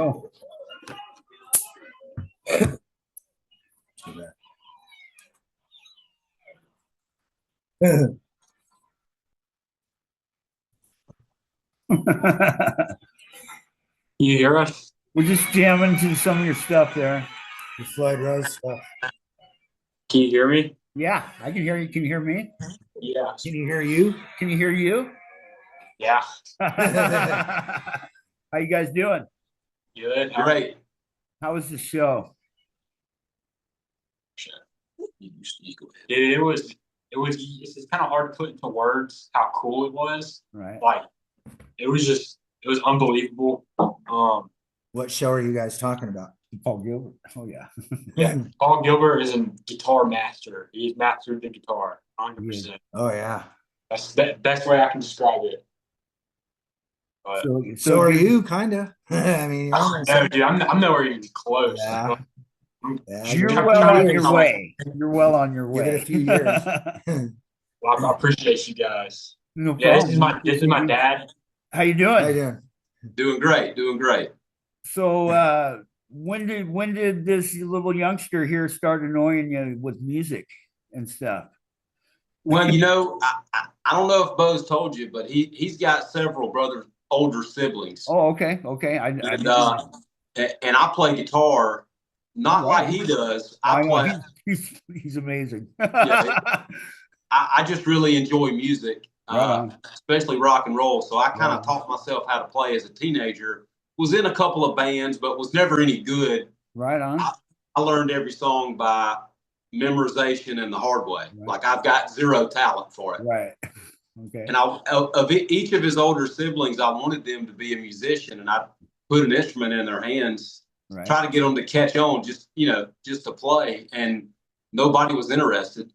go. You hear us? We're just jamming to some of your stuff there. The Floyd Rose stuff. Can you hear me? Yeah, I can hear you. Can you hear me? Yeah. Can you hear you? Can you hear you? Yeah. How you guys doing? Good. Great. How was the show? You go ahead. It's just kind of hard to put into words how cool it was. Right. Like it was unbelievable. What show are you guys talking about? Paul Gilbert. Oh yeah. Yeah. Paul Gilbert is a guitar master. He's mastered the guitar 100%. Oh yeah. That's the best way I can describe it. But, So are you, kind of? I mean, no, dude, I'm nowhere even close. Yeah. You're well on your way. You're well on your way. Give it a few years. Well, I appreciate you guys. No Yeah, problem. this is my dad. How you doing? How you doing? Doing great. Doing great. So when did this little youngster here start annoying you with music and stuff? Well, I don't know if Bo's told you, but he's got several older siblings. Oh, okay. And I play guitar, not like he does. I play. He's amazing. Yeah, I just really enjoy music, especially rock and roll. So I kind of taught myself how to play as a teenager. Was in a couple of bands, but was never any good. Right on. I learned every song by memorization and the hard way. Right. Like I've got zero talent for it. Right. Okay. And of each of his older siblings, I wanted them to be a musician, and I put an instrument in their hands, try to get them to catch on, just to play. And nobody was interested.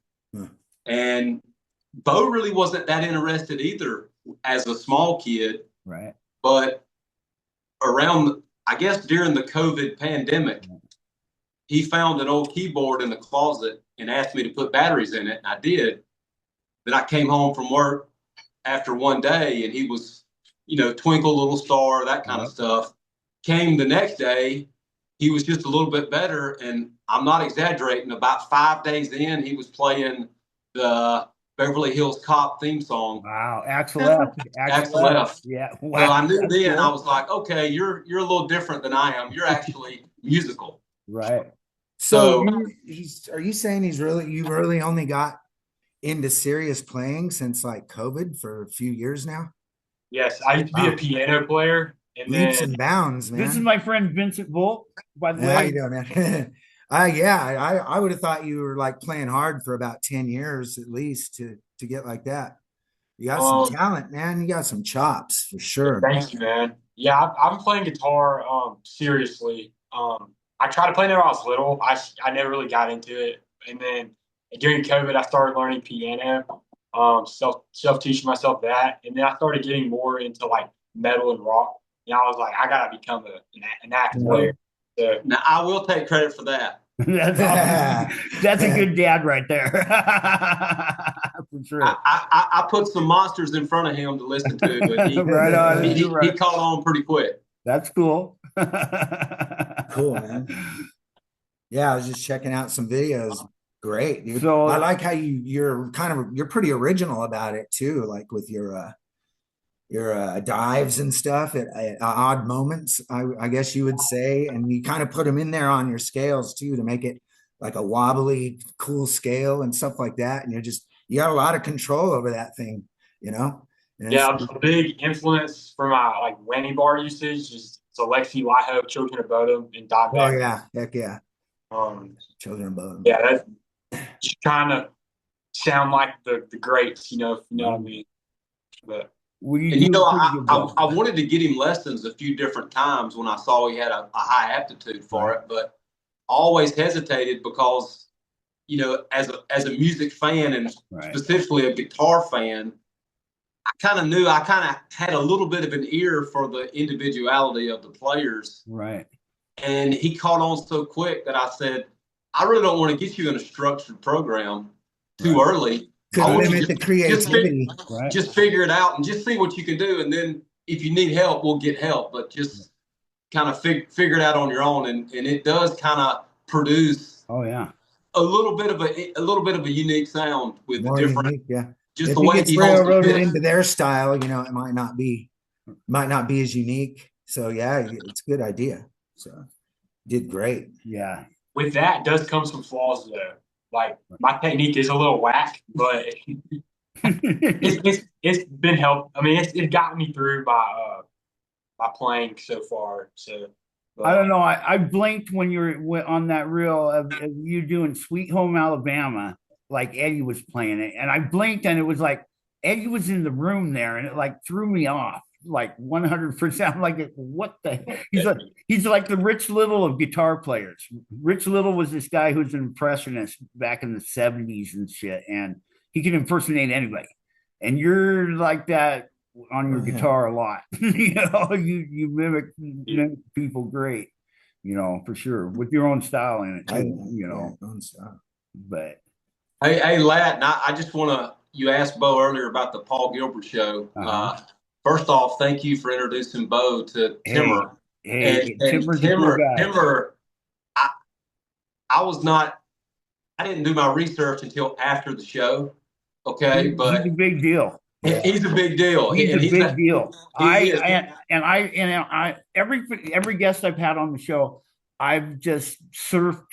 And Bo really wasn't that interested either as a small kid. Right. But I guess during the COVID pandemic, he found an old keyboard in the closet and asked me to put batteries in it. And I did. Then I came home from work after one day and he was, Twinkle Little Star, that kind of stuff. Came the next day, he was just a little bit better. And I'm not exaggerating. About 5 days in, he was playing the Beverly Hills Cop theme song. Wow, Axel F. Axel F. Yeah. Wow. Well, I knew then. I was like, okay, you're a little different than I am. You're actually musical. Right. So are you saying you really only got into serious playing since like COVID for a few years now? Yes, I used to be a piano player. And leaps and bounds, man. This is my friend Vincent Volt, by the way. How you doing, man? I would have thought you were like playing hard for about 10 years at least to get like that. You got some talent, man. You got some chops for sure. Thank you, man. Yeah, I'm playing guitar seriously. I tried to play when I was little. I never really got into it. And then during COVID, I started learning piano, self-teaching myself that. And then I started getting more into like metal and rock. And I was like, I got to become an active player. So, now, I will take credit for that. That's awesome. That's a good dad right there. For sure. I put some monsters in front of him to listen to, but he caught on pretty quick. That's cool. Cool, man. Yeah, I was just checking out some videos. Great, dude. So I like how you're pretty original about it too, like with your dives and stuff at odd moments, I guess you would say, and you kind of put them in there on your scales too to make it like a wobbly, cool scale and stuff like that. And you got a lot of control over that thing, And yeah, a big influence for my like whammy bar usage is Alexi Laiho, Children of Bodom, and Dimebag. Oh yeah, heck yeah. Children of Bodom. Yeah, that's just trying to sound like the greats, if you know what I mean. But I wanted to get him lessons a few different times when I saw he had a high aptitude for it, but I always hesitated because, as a music fan and specifically a guitar fan, I kind of knew I kind of had a little bit of an ear for the individuality of the players. Right. And he caught on so quick that I said, I really don't want to get you in a structured program too early. Could limit the creativity. Just figure it out and just see what you can do. And then if you need help, we'll get help. But just kind of figure it out on your own, and it does kind of produce Oh yeah. a little bit of a unique sound with the More different, unique, yeah. just If the it way gets he holds the railroaded pitch. into their style, it might not be as unique. So yeah, it's a good idea. So did great. Yeah. With that does come some flaws though. Like my technique is a little whack, but it's been help. I mean, it's got me through my playing so far. So I don't know. I blinked when you were on that reel of you doing Sweet Home Alabama, like Eddie was playing it, and I blinked and it was like Eddie was in the room there, and it like threw me off like 100%. I'm like, what the? He's like the Rich Little of guitar players. Rich Little was this guy who's an impressionist back in the '70s and shit, and he can impersonate anybody. And you're like that on your guitar a lot. You mimic people great, for sure, with your own style in it too. Own style. But Hey, Lat, and I just want to. You asked Bo earlier about the Paul Gilbert show. First off, thank you for introducing Bo to Timmer. Hey, And Timmer's a cool guy. Timmer, I didn't do my research until after the show. Okay, but he's a big deal. he's a big deal. He's a big deal. He is. Every guest I've had on the show, I've just surfed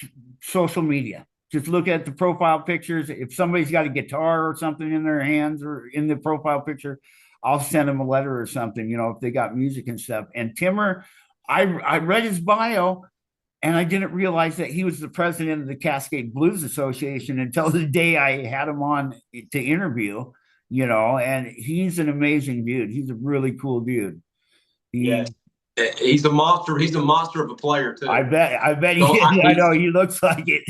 social media. Just look at the profile pictures. If somebody's got a guitar or something in their hands or in the profile picture, I'll send them a letter or something, if they got music and stuff. And Timmer, I read his bio and I didn't realize that he was the president of the Cascade Blues Association until the day I had him on to interview, and he's an amazing dude. He's a really cool dude. Yeah. He's a monster. He's a monster of a player too. I bet he is. I know he looks like it.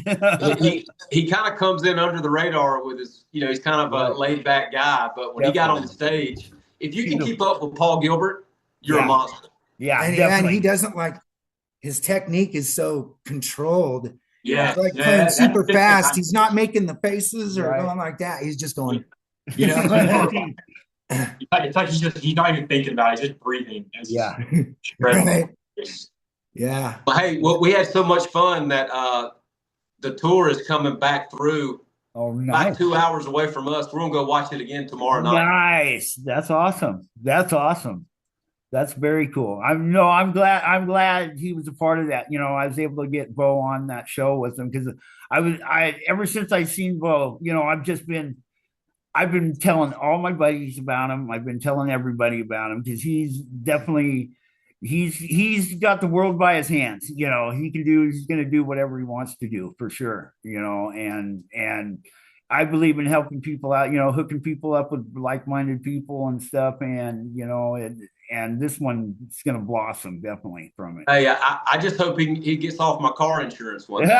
he kind of comes in under the radar with his, he's kind of a laid back guy, but when he got on the stage, if you can keep up with Paul Gilbert, you're a monster. Yeah, and he doesn't his technique is so controlled. Yeah, like playing super fast. He's not making the faces or going like that. He's just going, It's like he's not even thinking about it. He's just breathing. Right. Yeah. But hey, we had so much fun that the tour is coming back through. Oh, nice. About 2 hours away from us. We're gonna go watch it again tomorrow night. Nice. That's awesome. That's very cool. I'm glad he was a part of that. I was able to get Bo on that show with him because ever since I seen Bo, I've been telling all my buddies about him. I've been telling everybody about him because he's got the world by his hands. He's going to do whatever he wants to do for sure, and I believe in helping people out, hooking people up with like-minded people and stuff. And, and this one is going to blossom definitely from it. Hey, I just hope he gets off my car insurance one day.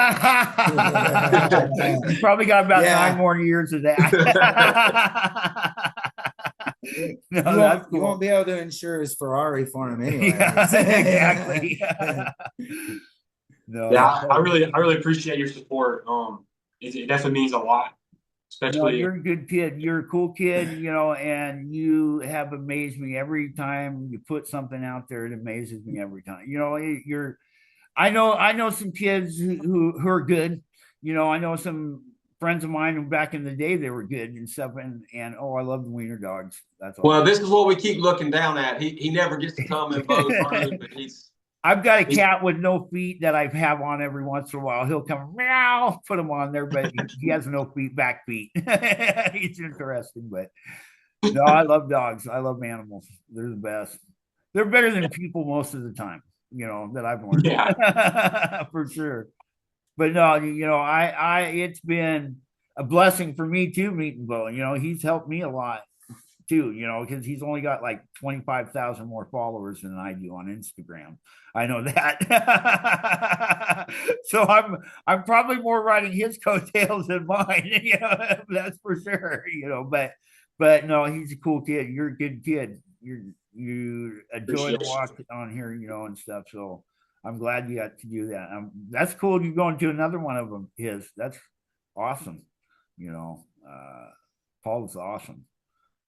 He's probably got about 9 more years of that. No, you won't be able to insure his Ferrari for him anyway. Exactly. I really appreciate your support. It definitely means a lot. Especially, you're a good kid. You're a cool kid, and you have amazed me every time you put something out there. It amazes me every time. I know some kids who are good. I know some friends of mine who back in the day they were good and stuff. And I love the wiener dogs. That's all. Well, this is what we keep looking down at. He never gets to come in Bo's room, but I've got a cat with no feet that I have on every once in a while. He'll come meow, put him on there, but he has no feet, back feet. He's interesting, but no, I love dogs. I love animals. They're the best. They're better than people most of the time, that I've learned. Yeah. For sure. But no, it's been a blessing for me too, meeting Bo. He's helped me a lot too, because he's only got like 25,000 more followers than I do on Instagram. I know that. So I'm probably more riding his coattails than mine, that's for sure, but no, he's a cool kid. You're a good kid. You enjoy the walk on here, and stuff. So I'm glad you got to do that. That's cool. You're going to another one of them. That's awesome. Paul's awesome.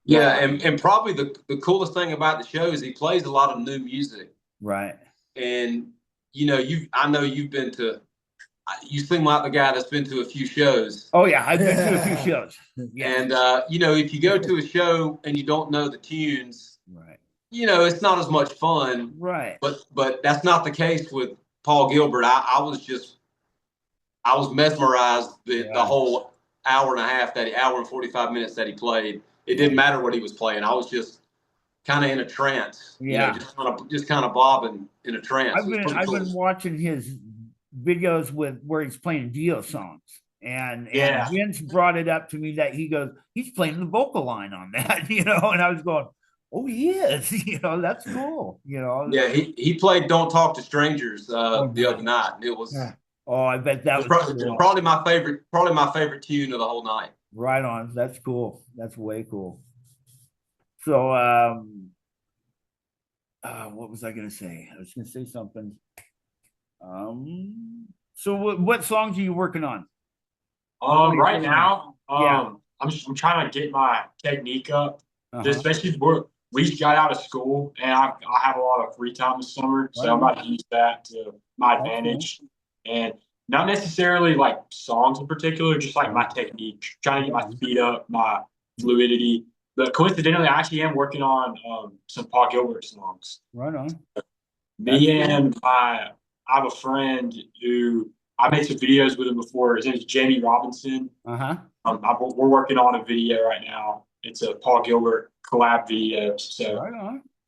Yeah, and probably the coolest thing about the show is he plays a lot of new music. Right. and I know you seem like the guy that's been to a few shows. Oh yeah, I've been to a few shows. Yeah. And if you go to a show and you don't know the tunes, Right. It's not as much fun. Right. But that's not the case with Paul Gilbert. I was mesmerized the whole hour and a half hour and 45 minutes that he played. It didn't matter what he was playing. I was just kind of in a trance. Yeah. Just kind of bobbing in a trance. I've been watching his videos where he's playing Dio songs. And Vince brought it up to me that he's playing the vocal line on that, and I was going, oh, he is, that's cool, Yeah, he played "Don't Talk to Strangers" the other night. It was. Oh, I bet that was cool. Probably my favorite tune of the whole night. Right on. That's cool. That's way cool. So, what was I gonna say? I was gonna say something. So what songs are you working on? Right now, I'm trying to get my technique up, especially we just got out of school and I have a lot of free time this summer, so I'm about to use that to my advantage. And not necessarily like songs in particular, just like my technique, trying to get my speed up, my fluidity. But coincidentally, I actually am working on some Paul Gilbert songs. Right on. I have a friend who I made some videos with him before. His name is Jamie Robinson. We're working on a video right now. It's a Paul Gilbert collab video. So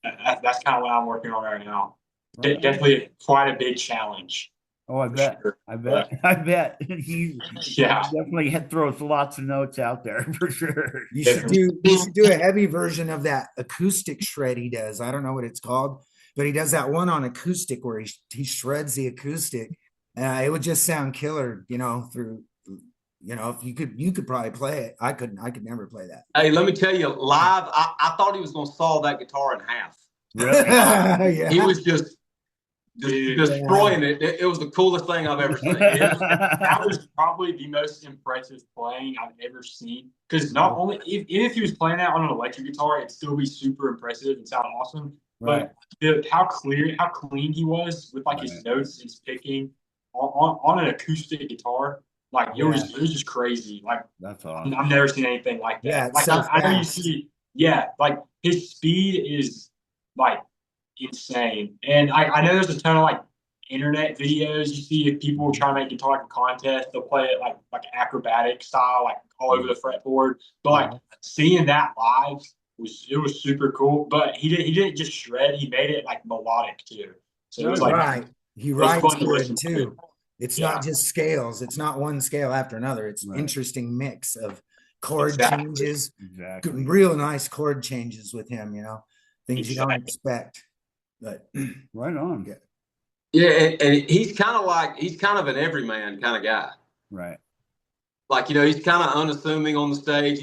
that's kind of what I'm working on right now. Definitely quite a big challenge. Oh, I bet. Sure. I bet. He definitely throws lots of notes out there for sure. You should do a heavy version of that acoustic shred he does. I don't know what it's called, but he does that one on acoustic where he shreds the acoustic. It would just sound killer, through, if you could probably play it. I could never play that. Hey, let me tell you, live, I thought he was going to saw that guitar in half. Really? He was just destroying it. It was the coolest thing I've ever seen. That was probably the most impressive playing I've ever seen. Because not only if he was playing that on an electric guitar, it'd still be super impressive and sound awesome. But how clean he was with like his notes and his picking on an acoustic guitar, like it was just crazy. Like that's awesome. I've never seen anything like that. Yeah, like I know you see, like his speed is like insane. And I know there's a ton of like internet videos you see if people try to make guitar like a contest, they'll play it like acrobatic style, like all over the fretboard. But like seeing that live was super cool. But he didn't just shred, he made it like melodic too. So it was like he writes good too. It's not just scales, it's not one scale after another. It's interesting mix of chord changes. Real nice chord changes with him, things you don't expect. But right on. And he's kind of an everyman kind of guy. Right. Like, he's kind of unassuming on the stage.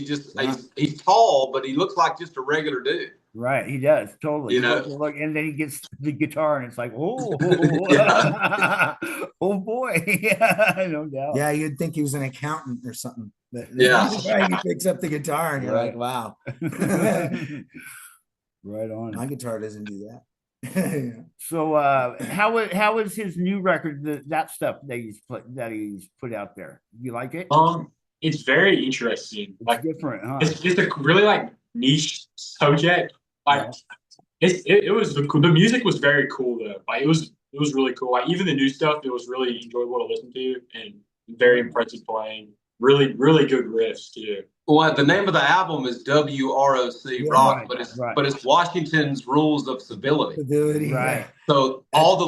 He's tall, but he looks like just a regular dude. Right, he does totally. Look, and then he gets the guitar, and it's like, oh boy, no doubt. Yeah, you'd think he was an accountant or something. But he picks up the guitar, and you're like, wow. Right on. My guitar doesn't do that. So, how is his new record? That stuff that he's put out there. You like it? It's very interesting. It's different, huh? It's just a really like niche subject. Like it was the music was very cool though. Like it was really cool. Like even the new stuff, it was really enjoyable to listen to and very impressive playing. Really, really good riffs too. Well, the name of the album is WROC Rock, but it's Washington's Rules of Civility. Right. So all the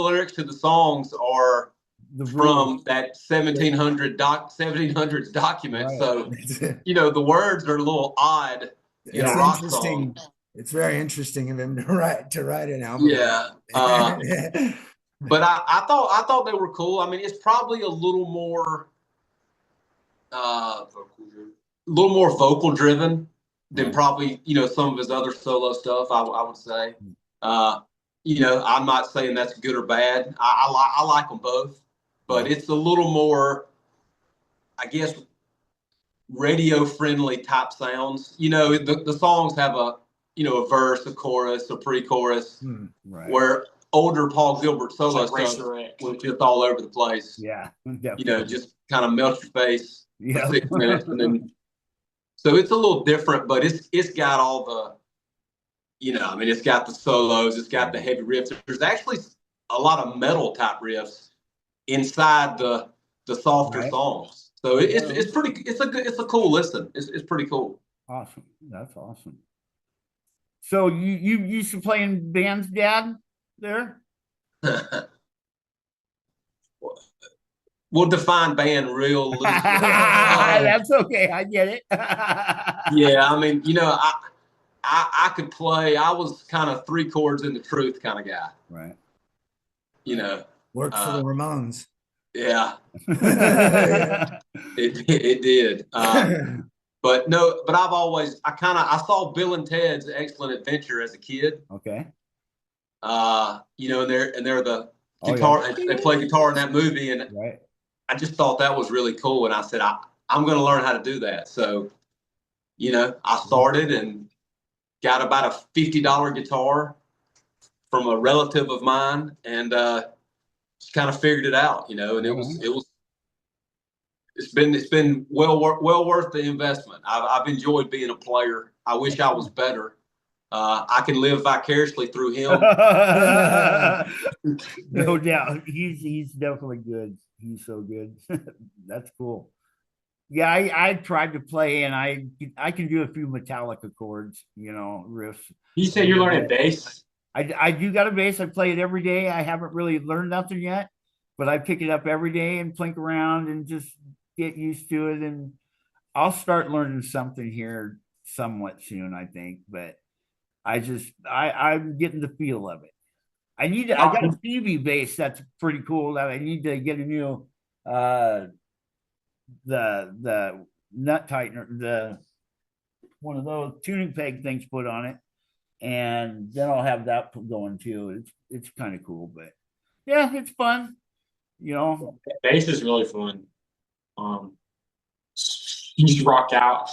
lyrics to the songs are from that 1700s document. Right. So the words are a little odd. It's interesting. It's very interesting of him to write an album. Yeah. But I thought they were cool. I mean, it's probably a little more vocal driven than probably some of his other solo stuff. I would say. I'm not saying that's good or bad. I like them both, but it's a little more, I guess, radio friendly type sounds. The songs have a verse, a chorus, a pre-chorus, where older Paul Gilbert solo It's like stuff Racer X. was just all over the place. Yeah, definitely. You know, just kind of melt your face Yeah. for 6 minutes, and then so it's a little different, but it's got all the, you know, I mean, it's got the solos, it's got the heavy riffs. There's actually a lot of metal type riffs inside the softer Right. songs. So it's pretty, it's a cool listen. It's pretty cool. Awesome. That's awesome. So you used to play in bands, Dad, there? We'll define band real loosely. That's okay. I get it. Yeah, I mean, you know, I could play. I was kind of 3 chords in the truth kind of guy. Right. You know, Worked for the Ramones. yeah, it did. But no, but I saw Bill and Ted's Excellent Adventure as a kid. Okay. You know, and they're the Oh, guitar. yeah. They play guitar in that movie, and Right. I just thought that was really cool. And I said, I'm going to learn how to do that. So, you know, I started and got about a $50 guitar from a relative of mine, and just kind of figured it out, you know. And it's been well worth the investment. I've enjoyed being a player. I wish I was better. I can live vicariously through him. No doubt. He's definitely good. He's so good. That's cool. Yeah, I tried to play, and I can do a few Metallica chords, you know, riffs. You said you're learning bass? I do got a bass. I play it every day. I haven't really learned nothing yet, but I pick it up every day and plink around and just get used to it. And I'll start learning something here somewhat soon, I think. But I'm getting the feel of it. I got a Phoebe bass that's pretty cool that I need to get a new the nut tightener, one of those tuning peg things put on it, and then I'll have that going too. It's kind of cool, but yeah, it's fun, you know. Bass is really fun. You just rock out,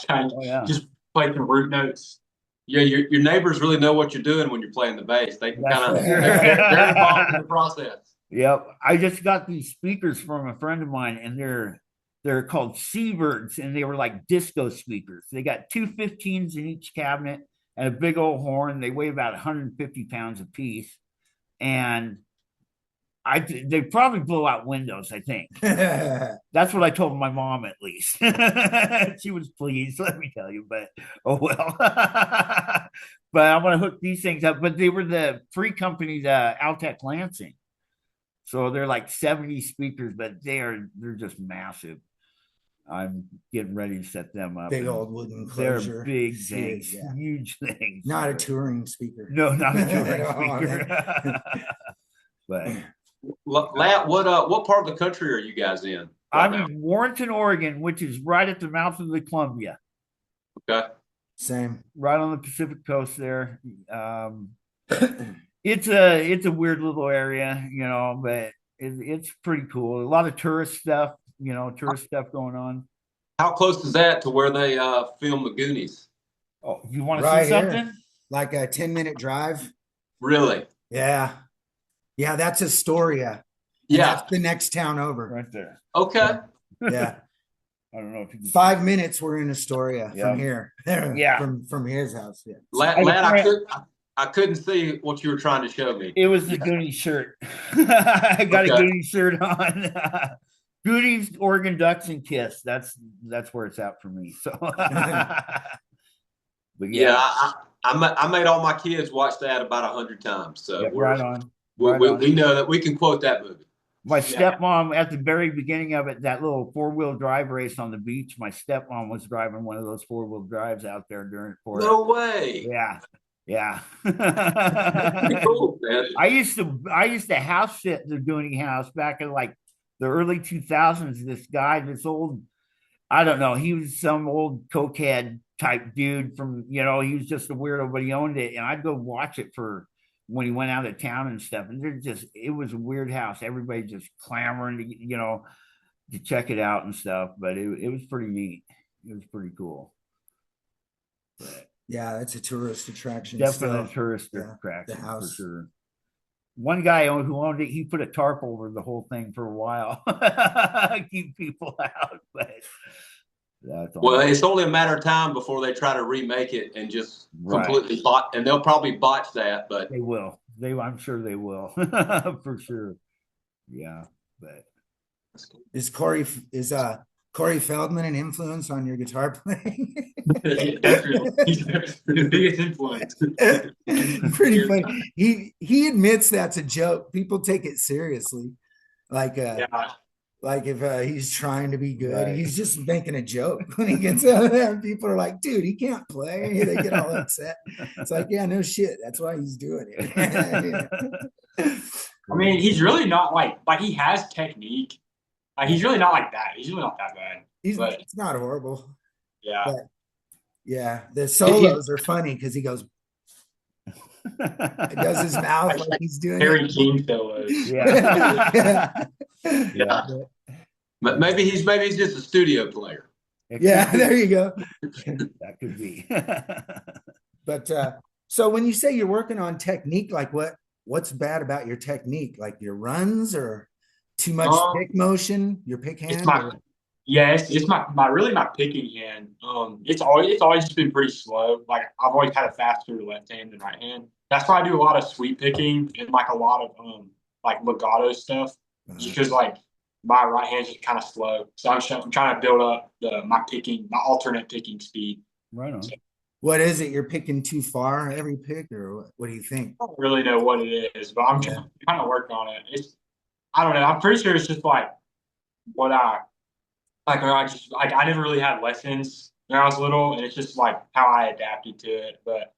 just play the root notes. Yeah, your neighbors really know what you're doing when you're playing the bass. They can kind of They're involved in the process. Yep, I just got these speakers from a friend of mine, and they're called Seabirds, and they were like disco speakers. They got 2 15s in each cabinet and a big old horn. They weigh about 150 pounds a piece, and they probably blow out windows. I think that's what I told my mom, at least. She was pleased, let me tell you. But oh well. But I'm gonna hook these things up. But they were the free company, the Altec Lansing. So they're like 70 speakers, but they're just massive. I'm getting ready to set them up. Big old wooden closure. They're big things, huge things. Not a touring speaker. No, not a touring speaker. But what part of the country are you guys in? I'm in Warrenton, Oregon, which is right at the mouth of the Columbia. Okay. Same. Right on the Pacific coast there. It's a weird little area, you know, but it's pretty cool. A lot of tourist stuff, you know, going on. How close is that to where they film the Goonies? Oh, you want to see something? Like a 10-minute drive. Really? Yeah. Yeah, that's Astoria. Yeah. That's the next town over. Right there. Okay. Yeah. I don't know if you can 5 minutes we're in Astoria from here. Yeah. From his house. Yeah. Lad, I couldn't see what you were trying to show me. It was the Goonies shirt. I got a Goonies shirt on. Goonies, Oregon Ducks, and Kiss. That's where it's at for me. So, but yeah, I made all my kids watch that about 100 times. So right on. We know that we can quote that movie. My stepmom, at the very beginning of it, that little 4-wheel drive race on the beach, my stepmom was driving one of those 4-wheel drives out there during it for No way. Yeah. Cool, man. I used to house sit the Goonie house back in like the early 2000s. This guy, this old, I don't know, he was some old cokehead type dude from, you know, he was just a weirdo, but he owned it. And I'd go watch it for when he went out of town and stuff. And it was a weird house. Everybody just clamoring to, you know, to check it out and stuff. But it was pretty neat. It was pretty cool. But yeah, that's a tourist attraction. Definitely a tourist attraction the house. for sure. one guy who owned it, he put a tarp over the whole thing for a while, keep people out. But that's Well, all it's only a matter of time before they try to remake it and just right. completely botch, and they'll probably botch that. But They will. I'm sure they will for sure. Yeah, but Is Corey Feldman an influence on your guitar playing? Definitely, he's the biggest influence. Pretty funny. He admits that's a joke. People take it seriously. Like Yeah. like if he's trying to be good, right. he's just making a joke when he gets out there. People are like, dude, he can't play. They get all upset. It's like, yeah, no shit. That's why he's doing it. I mean, he's really not like he has technique. Like, he's really not like that. He's really not that bad. It's not horrible. Yeah. But yeah, the solos are funny because he goes, it does his mouth like he's doing Harry King solos. Yeah. yeah. But maybe he's just a studio player. Yeah, there you go. That could be. But so when you say you're working on technique, like what's bad about your technique? Like your runs or too much pick motion, your pick hand? It's my picking hand. It's always just been pretty slow. Like, I've always had a faster left hand than right hand. That's why I do a lot of sweep picking and like a lot of like legato stuff. Just because like my right hand's just kind of slow. So I'm trying to build up my alternate picking speed. Right on. What is it? You're picking too far every pick, or what do you think? I don't really know what it is, but I'm trying to work on it. I don't know. I'm pretty sure it's just like what I never really had lessons when I was little, and it's just like how I adapted to it. But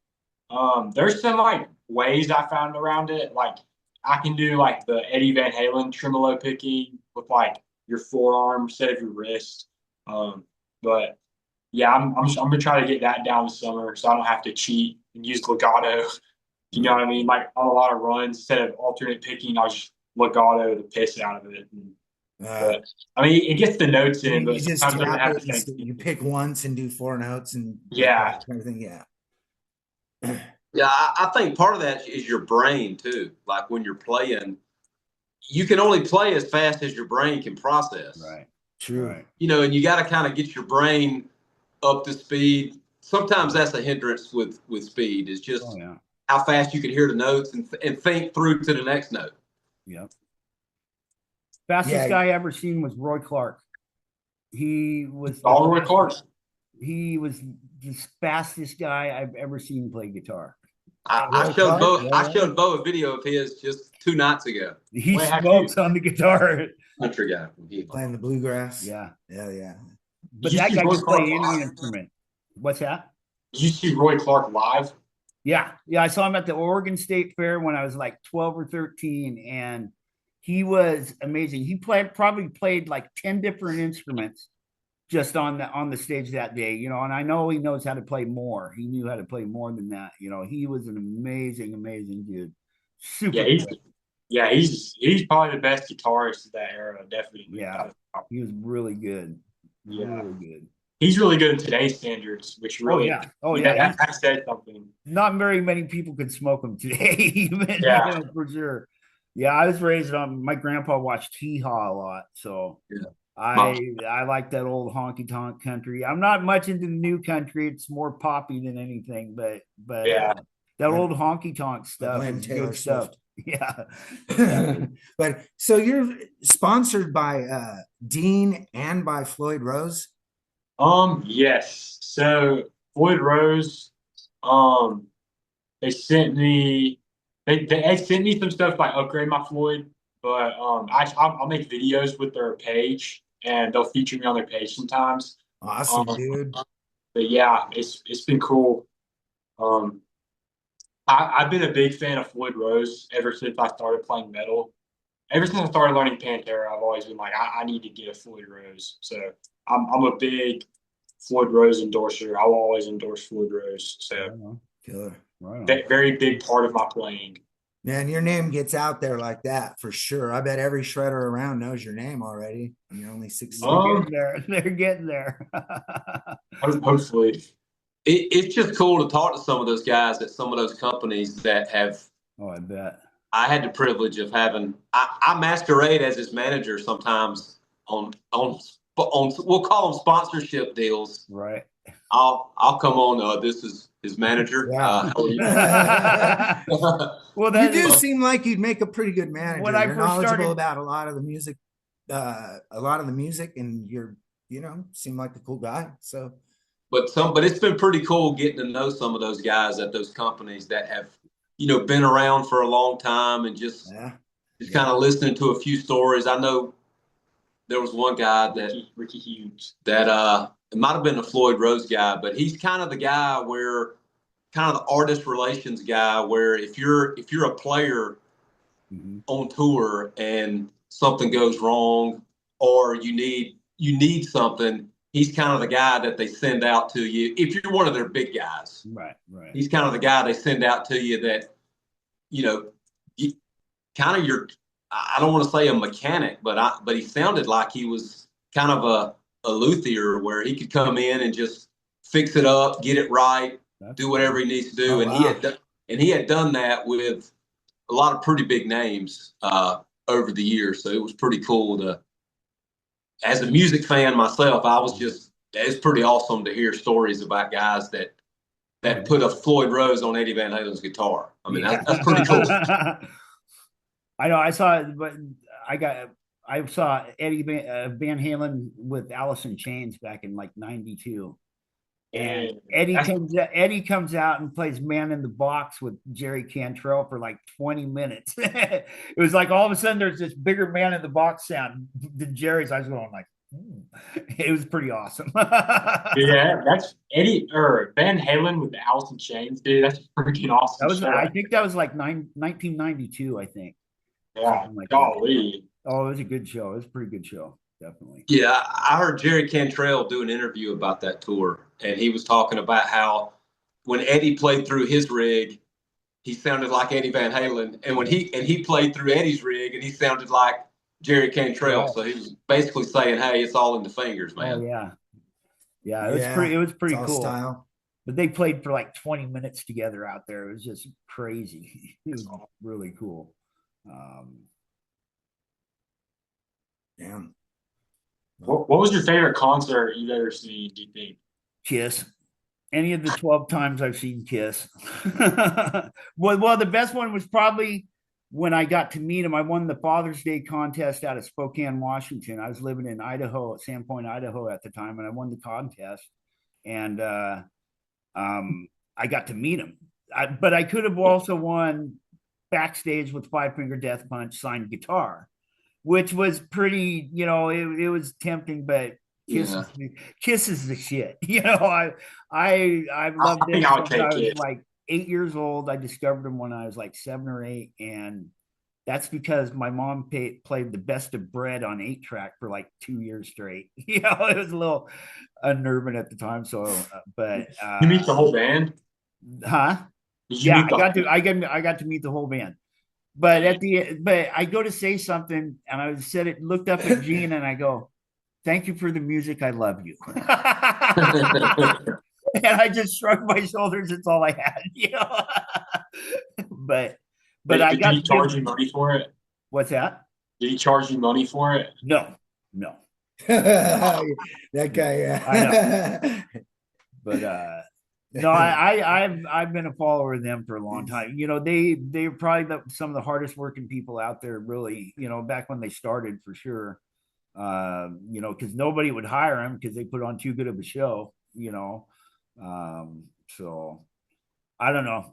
there's some like ways I found around it. Like, I can do like the Eddie Van Halen tremolo picking with like your forearm instead of your wrist. But yeah, I'm gonna try to get that down this summer so I don't have to cheat and use legato. You know what I mean? Like, on a lot of runs, instead of alternate picking, I'll just legato the piss out of it. But I mean, it gets the notes in, but you just sometimes it doesn't have the tap same. you pick once and do 4 notes and Yeah. everything. Yeah. Yeah, I think part of that is your brain too. Like, when you're playing, you can only play as fast as your brain can process. Right. True. Right. You know, and you got to kind of get your brain up to speed. Sometimes that's a hindrance with speed. Is just how fast you can hear the notes and think through to the next note. Yep. Fastest guy I ever seen was Roy Clark. He was Roy Clark. He was the fastest guy I've ever seen play guitar. I showed Bo a video of his just 2 nights ago. He smokes on the guitar. Country guy playing the bluegrass. Yeah. Did But that guy can play any instrument. What's that? Did you see Roy Clark live? Yeah. I saw him at the Oregon State Fair when I was like 12 or 13, and he was amazing. He probably played like 10 different instruments just on the stage that day, you know, and I know he knows how to play more. He knew how to play more than that. You know, he was an amazing dude. Super good. He's probably the best guitarist of that era, definitely. Yeah. He was really good. Yeah. Really good. He's really good in today's standards, which really that said something. Not very many people could smoke him today, even you know, for sure. Yeah, I was raised on, my grandpa watched Hee Haw a lot, so I like that old honky tonk country. I'm not much into the new country; it's more poppy than anything. But that old honky tonk stuff is good stuff. Yeah. But so you're sponsored by Dean and by Floyd Rose? Yes. So Floyd Rose, they sent me some stuff to like upgrade my Floyd, but I'll make videos with their page and they'll feature me on their page sometimes. Awesome, dude. But yeah, it's been cool. I've been a big fan of Floyd Rose ever since I started playing metal. Ever since I started learning Pantera, I've always been like, I need to get a Floyd Rose. So I'm a big Floyd Rose endorser. I'll always endorse Floyd Rose. So killer. That very big part of my playing. Man, your name gets out there like that for sure. I bet every shredder around knows your name already. You're only 16. They're getting there. Hopefully. It's just cool to talk to some of those guys at some of those companies that have I bet I had the privilege of having. I masquerade as his manager sometimes on we'll call them sponsorship deals. Right. I'll come on. This is his manager. Yeah. How are you? Well, You that do is seem like you'd make a pretty good when manager. I You're first knowledgeable started. about a lot of the music, and seem like a cool guy. So But it's been pretty cool getting to know some of those guys at those companies that have been around for a long time, and just yeah, kind of listening to a few stories. I know there was one guy that Ricky Hughes. that it might have been the Floyd Rose guy, but he's kind of the guy where kind of the artist relations guy where if you're a player Mhm. on tour and something goes wrong, or you need something, he's kind of the guy that they send out to you if you're one of their big guys. Right. Right. He's kind of the guy they send out to you that you know you, kind of your, I don't want to say a mechanic, but he sounded like he was kind of a luthier where he could come in and just fix it up, get it right, That's do whatever he needs to do. Oh, And wow. he had done that with a lot of pretty big names over the years. So it was pretty cool to, as a music fan myself, it's pretty awesome to hear stories about guys that put a Floyd Rose on Eddie Van Halen's guitar. I mean, Yeah. that's pretty cool. I know. I saw it, but I saw Eddie Van Halen with Alice in Chains back in like '92. And Eddie comes out and plays Man in the Box with Jerry Cantrell for like 20 minutes. It was like all of a sudden there's this bigger Man in the Box sound than Jerry's. I was going like, it was pretty awesome. Yeah, that's Eddie or Van Halen with the Alice in Chains, dude. That's a freaking awesome show. I think that was like 1992, I think. Yeah, Something like that. golly. Oh, it was a good show. It was a pretty good show, definitely. Yeah, I heard Jerry Cantrell do an interview about that tour, and he was talking about how when Eddie played through his rig, he sounded like Eddie Van Halen, and when he played through Eddie's rig, and he sounded like Jerry Cantrell. Right. So he was basically saying, "Hey, it's all in the fingers, man." Oh yeah, yeah. Yeah, It was it's pretty all cool. style. But they played for like 20 minutes together out there. It was just crazy. It was really cool. Yeah. What was your favorite concert you've ever seen, do you think? Kiss. Any of the 12 times I've seen Kiss. Well, the best one was probably when I got to meet him. I won the Father's Day contest out of Spokane, Washington. I was living in Idaho, at Sandpoint, Idaho at the time, and I won the contest. And I got to meet him. But I could have also won backstage with Five Finger Death Punch signed guitar, which was pretty, it was tempting, but Kiss is the shit. I've loved I them think I would since I take was it. like 8 years old. I discovered them when I was like 7 or 8, and that's because my mom played the Best of Bread on 8-track for like 2 years straight. It was a little unnerving at the time. So, but You meet the whole band? huh? Did you Yeah, meet the I got to meet the whole band. But I go to say something, and I said it. Looked up at Gene, and I go, "Thank you for the music. I love you." And I just shrugged my shoulders. It's all I had. But I Did got he to give. charge you money for it? What's that? Did he charge you money for it? No. That guy, yeah. I know. But no, I've been a follower of them for a long time. They're probably some of the hardest working people out there, really, back when they started, for sure. Because nobody would hire them because they put on too good of a show. So I don't know.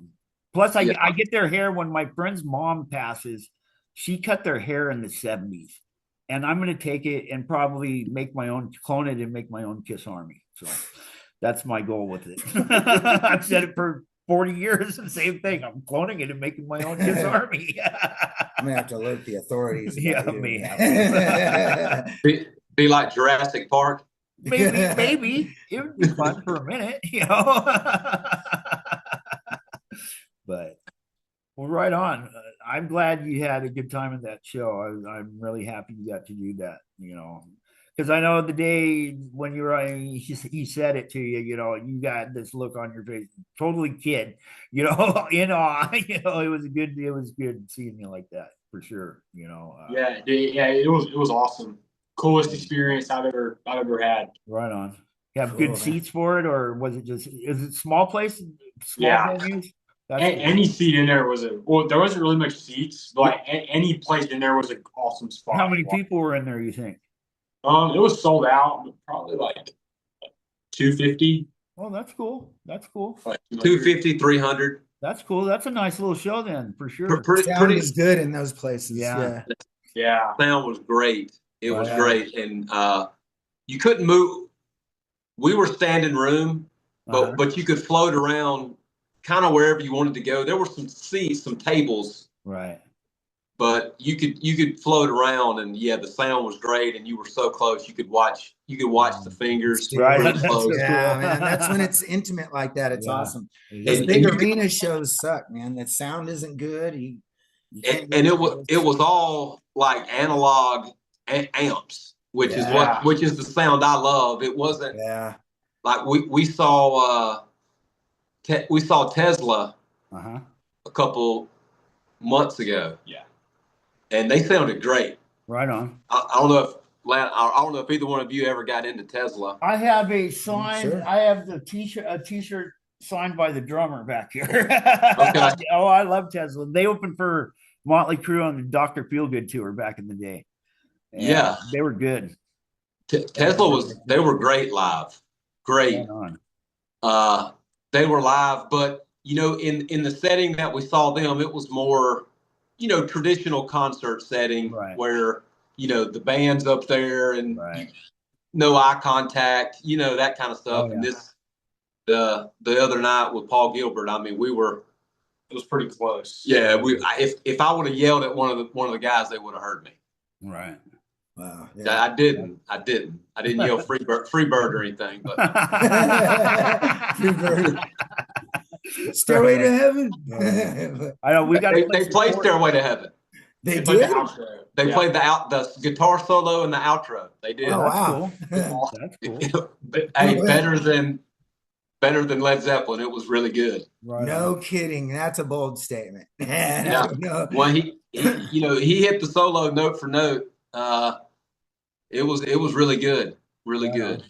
Plus, I get their hair when my friend's mom passes. She cut their hair in the 70s, and I'm going to take it and probably clone it and make my own Kiss Army. So that's my goal with it. I've said it for 40 years, the same thing. I'm cloning it and making my own Kiss Army. I'm gonna have to alert the authorities. Yeah, me have to. Be like Jurassic Park. Maybe it would be fun for a minute, But well, right on. I'm glad you had a good time at that show. I'm really happy you got to do that. because I know the day when you were he said it to you, you got this look on your face, totally kid, in awe. It was good seeing you like that for sure. Yeah, it was awesome. Coolest experience I've ever had. Right on. You have good Cool, man. seats for it, or was it is it small place, small Yeah. venues? That's Any seat in there there wasn't really much seats, but like any place in there was an awesome spot. How many people were in there, you think? It was sold out, probably like 250. Oh, that's cool. That's cool. Like 250, 300. That's cool. That's a nice little show then, for sure. Sound is good in those places. Yeah. Yeah. Sound was great. It was Wow. great. And you couldn't move. We were standing room, but you could float around kind of wherever you wanted to go. There were some seats, some tables. Right. But you could float around, and yeah, the sound was great, and you were so close. You could watch the fingers Right. really That's close. so Yeah, cool. man. That's when it's intimate like that. It's Yeah. awesome. And Those And big you arena shows suck, man. That sound isn't good. You can't and get it was all like analog amps, which Yeah. is the sound I love. It wasn't Yeah. like we saw Tesla Uh-huh. a couple months ago. Yeah. And they sounded great. Right on. I don't know if either one of you ever got into Tesla. I have a sign. Sure. I have a t-shirt signed by the drummer back here. Okay. Oh, I love Tesla. They opened for Motley Crue on the Dr. Feelgood tour back in the day. And Yeah. they were good. Tesla they were great live. Great. Right on. They were live, but in the setting that we saw them, it was more, traditional concert setting Right. where, the band's up there and Right. no eye contact, that kind of stuff. Oh, And yeah. the other night with Paul Gilbert, I mean, It was pretty close. yeah, if I would have yelled at one of the guys, they would have heard me. Right. Wow. Yeah. I didn't yell free bird or anything, but Free bird. Stairway to heaven. I know we got they played Stairway to Heaven. They played the did. outro. They Yeah. played the guitar solo and the outro. They did. Oh, That's wow. cool. That's cool. Hey, better than Led Zeppelin. It was really good. Right No on. kidding. That's a bold statement. Yeah. No. Well, he hit the solo note for note. It was really good. Really Right good. on.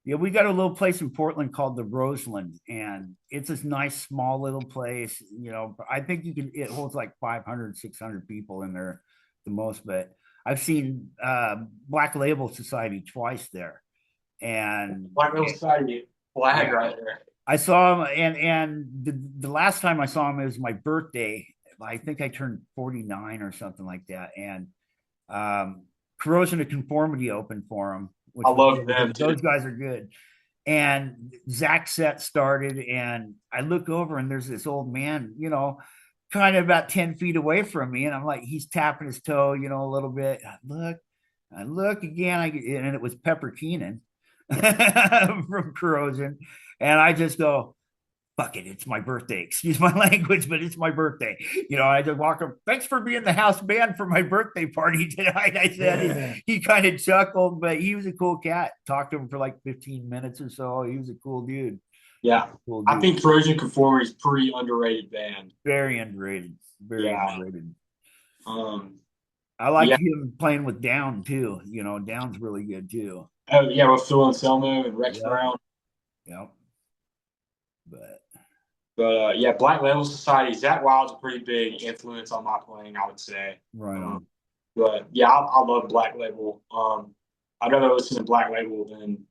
Yeah, we got a little place in Portland called the Roseland, and it's this nice small little place. I think it holds like 500, 600 people in there the most, but I've seen Black Label Society twice there. And Black Label Society flag right there. I saw him, and the last time I saw him, it was my birthday. I think I turned 49 or something like that. And Corrosion of Conformity opened for him. I love them, too. Those guys are good. And Zach's set started, and I look over, and there's this old man, kind of about 10 feet away from me. And I'm like, he's tapping his toe, a little bit. I look again, and it was Pepper Keenan from Corrosion. And I just go, fuck it, it's my birthday. Excuse my language, but it's my birthday. I just walk up, thanks for being the house band for my birthday party tonight. I said, he kind of chuckled, but he was a cool cat. Talked to him for like 15 minutes or so. He was a cool dude. Yeah. Cool dude. I think Corrosion Conformity is pretty underrated band. Very underrated. Very underrated. I like him playing with Down too. Down's really good too. Oh yeah, with Phil Anselmo and Rex Brown. Yep. But yeah, Black Label Society, Zach Wild's a pretty big influence on my playing, I would say. Right on. But yeah, I love Black Label. I'd rather listen to Black Label than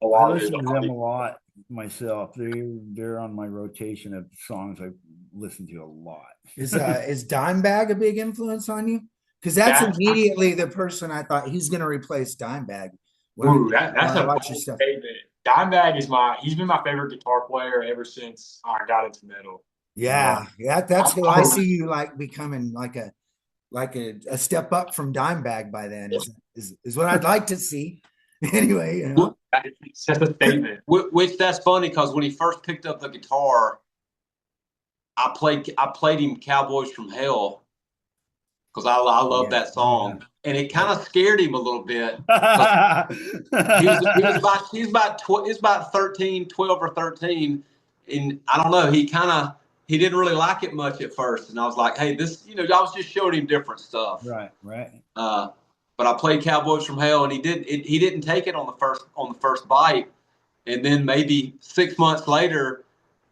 a lot I of listen to them a lot myself. They're on my rotation of songs I listen to a lot. Is Dimebag a big influence on you? Because that's immediately the person I thought he's going to replace Dimebag. Ooh, that's a watch your stuff. favorite. Dimebag he's been my favorite guitar player ever since I got into metal. Yeah, that's who I see you like becoming like a step up from Dimebag by then is what I'd like to see. Anyway, it's just a statement. Which that's funny because when he first picked up the guitar, I played him Cowboys from Hell because I love Yeah. that song, and it kind of scared him a little bit. He's about 13, 12 or 13, and I don't know. He didn't really like it much at first, and I was like, hey, this, I was just showing him different stuff. Right. But I played Cowboys from Hell, and he didn't take it on the first bite, and then maybe 6 months later,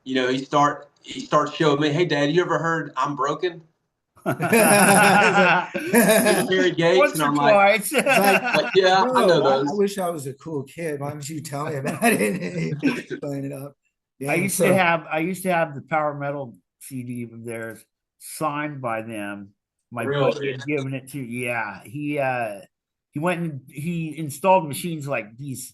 he starts showing me, hey, Dad, you ever heard I'm Broken? Terry Gates, Once and or I'm twice. like, yeah, I know those. I wish I was a cool kid. Why don't you tell me about it? Playing it up. I used to have the power metal CD of theirs signed by them. My buddy had given it to, he went and he installed machines like these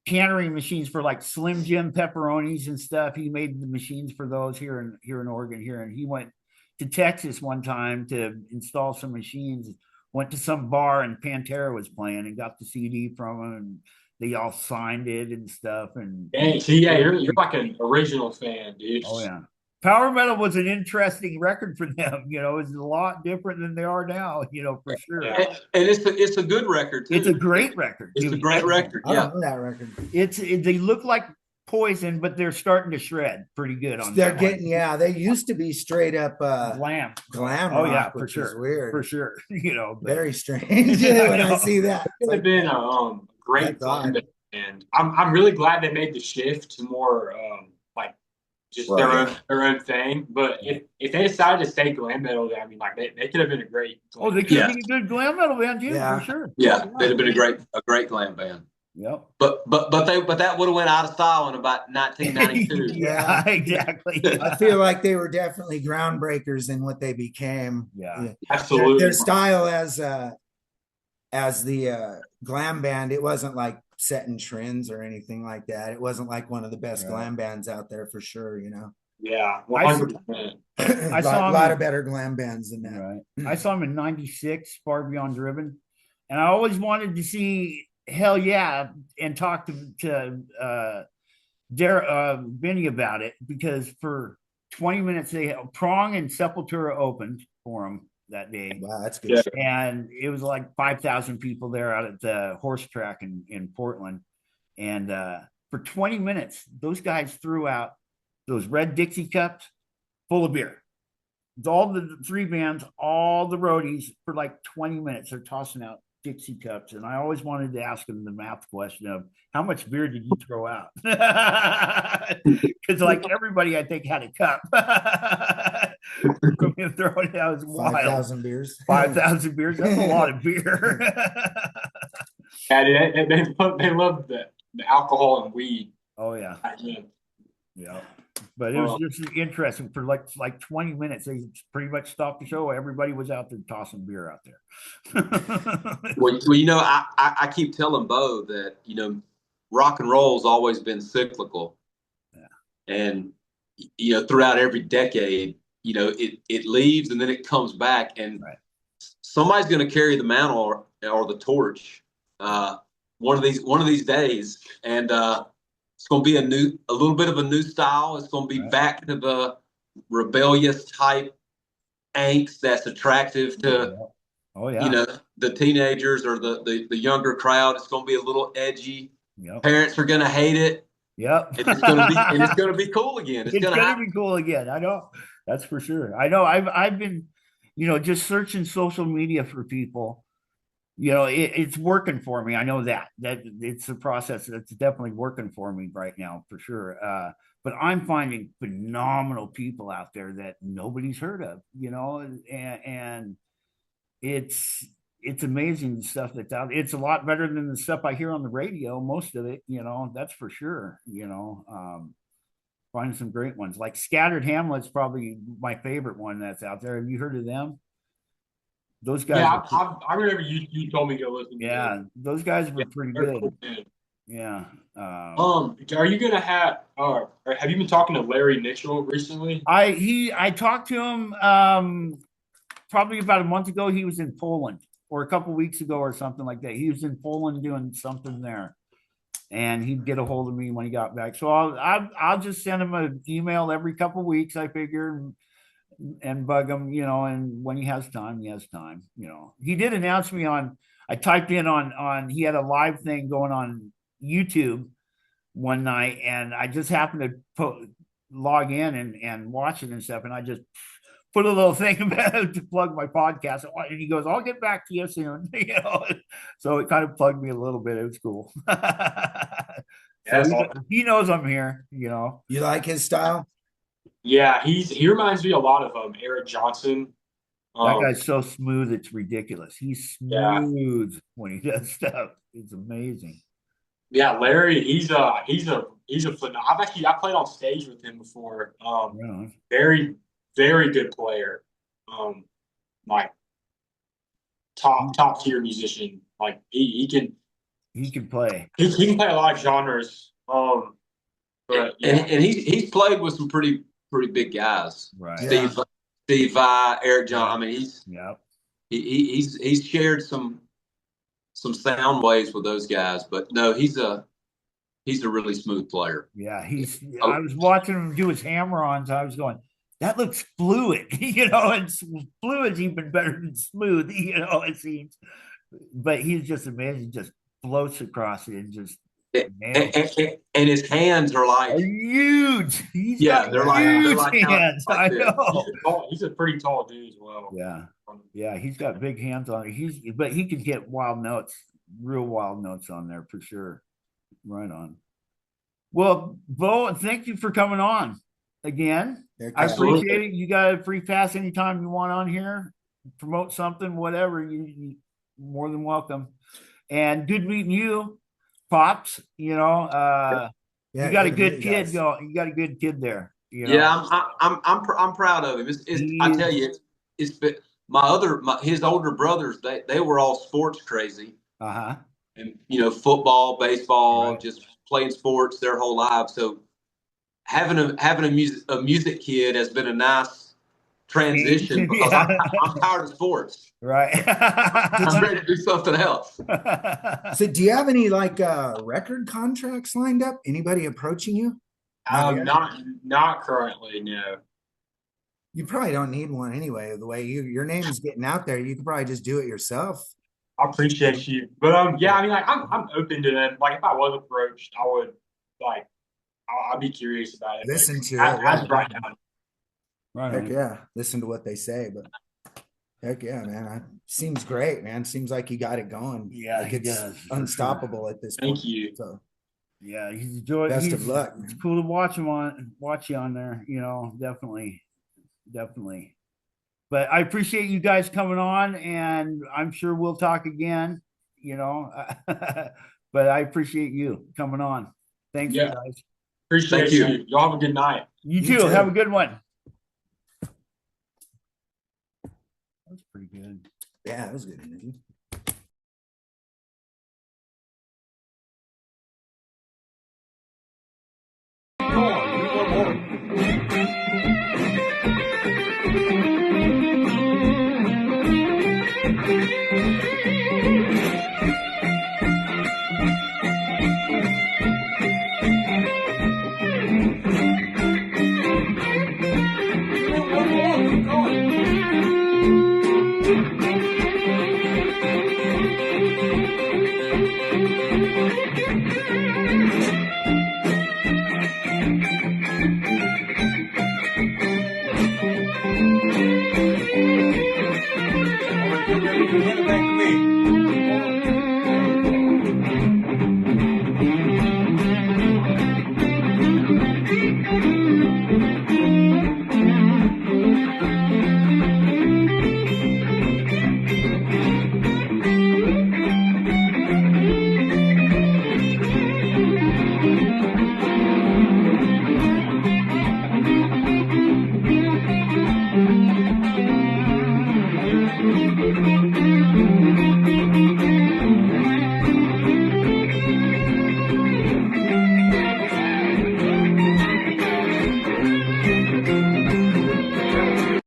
cannery machines for like Slim Jim pepperonis and stuff. He made the machines for those here in Oregon here, and he went to Texas one time to install some machines. Went to some bar and Pantera was playing and got the CD from him, and they all signed it and stuff. And dang, so yeah, you're like an original fan, dude. oh yeah, power metal was an interesting record for them. It was a lot different than they are now. For sure. Yeah. And it's a good record too. It's a great record. It's a great record. I Yeah, don't know that record. They look like Poison, but they're starting to shred pretty good on. They're getting they used to be straight up glam. Oh yeah, rock, for which sure. is weird. For sure. Very strange when I see that. It's been a great time, and I'm really glad they made the shift to more like just their own thing. But if they decided to stay glam metal, I mean, like they could have been a great. They could have been a good glam metal band too, for sure. Yeah, they'd have been a great glam band. Yep. But that would have went out of style in about 1992. Yeah, exactly. I feel like they were definitely groundbreakers in what they became. Yeah. Absolutely. Their style as the glam band, it wasn't like setting trends or anything like that. It wasn't like one of the best glam bands out there for sure, Yeah, 100%. I saw a lot of better glam bands than that. Right. I saw him in '96, Far Beyond Driven, and I always wanted to see Hell Yeah and talk to Benny about it, because for 20 minutes Prong and Sepultura opened for him that day. Wow, that's good. And it was like 5,000 people there out at the horse track in Portland. And for 20 minutes, those guys threw out those red Dixie cups full of beer. All the three bands, all the roadies, for like 20 minutes, they're tossing out Dixie cups. And I always wanted to ask them the math question of how much beer did you throw out? Because like everybody, I think, had a cup. Throwing it out was wild. 5,000 beers. 5,000 beers. That's a lot of beer. Yeah, they love the alcohol and weed. Oh yeah. Yeah. But it was just interesting for like 20 minutes. They pretty much stopped the show. Everybody was out there tossing beer out there. Well, I keep telling Bo that, rock and roll's always been cyclical. Yeah. And, throughout every decade, it leaves and then it comes back, and somebody's going to carry the mantle or the torch one of these days. And, it's going to be a little bit of a new style. It's going to be back to the rebellious type angst that's attractive to, the teenagers or the younger crowd. It's going to be a little edgy. Yep. Parents are going to hate it. Yep. And it's going to be cool again. It's going to be cool again. I know. That's for sure. I know. I've been, just searching social media for people. It's working for me. I know that it's a process that's definitely working for me right now, for sure. But I'm finding phenomenal people out there that nobody's heard of, and it's amazing the stuff that's out. It's a lot better than the stuff I hear on the radio. Most of it, that's for sure. Finding some great ones like Scattered Hamlet's probably my favorite one that's out there. Have you heard of them? Those guys. Yeah, I remember you told me to go listen. Yeah, those guys were pretty good. Cool, yeah. Are you gonna have? Have you been talking to Larry Mitchell recently? I talked to him probably about a month ago. He was in Poland, or a couple weeks ago, or something like that. He was in Poland doing something there, and he'd get a hold of me when he got back. So I'll just send him an email every couple weeks, I figure. and bug him, and when he has time, he has time. He did announce me on. I typed in on. He had a live thing going on YouTube one night, and I just happened to log in and watch it and stuff, and I just put a little thing about to plug my podcast, and he goes, "I'll get back to you soon." So it kind of plugged me a little bit. It was cool. So he knows I'm here. You like his style? Yeah, he reminds me a lot of Eric Johnson. That guy's so smooth, it's ridiculous. He's smooth when he does stuff. It's amazing. Yeah, Larry, he's a phenomenal. I played on stage with him before. Very, very good player. Like top tier musician. Like he can play. He can play a lot of genres. But and he's played with some pretty big guys. Right. Steve Vai, Eric John. I mean, he's shared some sound waves with those guys. But no, he's a really smooth player. Yeah, I was watching him do his hammer-ons. I was going, that looks fluid. And fluid's even better than smooth. It seems. But he's just amazing. Just floats across it and just. And his hands are huge. They're like hands. I know. He's a pretty tall dude as well. Yeah, he's got big hands on it. But he can get wild notes, real wild notes on there for sure. Right on. Well, Bo, thank you for coming on again. I appreciate it. You got a free pass anytime you want on here. Promote something, whatever. You more than welcome. And good meeting you. Pops, you got a good kid. You got a good kid there. Yeah, I'm proud of him. I tell you, it's been his older brothers. They were all sports crazy. And football, baseball, just playing sports their whole lives. So having a music kid has been a nice transition because I'm tired of sports. Right. I'm ready to do something else. So do you have any record contracts lined up? Anybody approaching you? Not currently, no. You probably don't need one anyway. The way your name is getting out there, you could probably just do it yourself. I appreciate you. But I'm open to them. Like if I was approached, I would I'd be curious about it. Listen to it. Right now. Heck yeah. Listen to what they say, but heck yeah, man. Seems great, man. Seems like you got it going. Yeah, it's unstoppable at this point. Thank you. So yeah, best of luck. It's cool to watch you on there, definitely. But I appreciate you guys coming on, and I'm sure we'll talk again, but I appreciate you coming on. Thanks, guys. Appreciate you. Y'all have a good night. You too. Have a good one. That's pretty good. Yeah, that was good interview.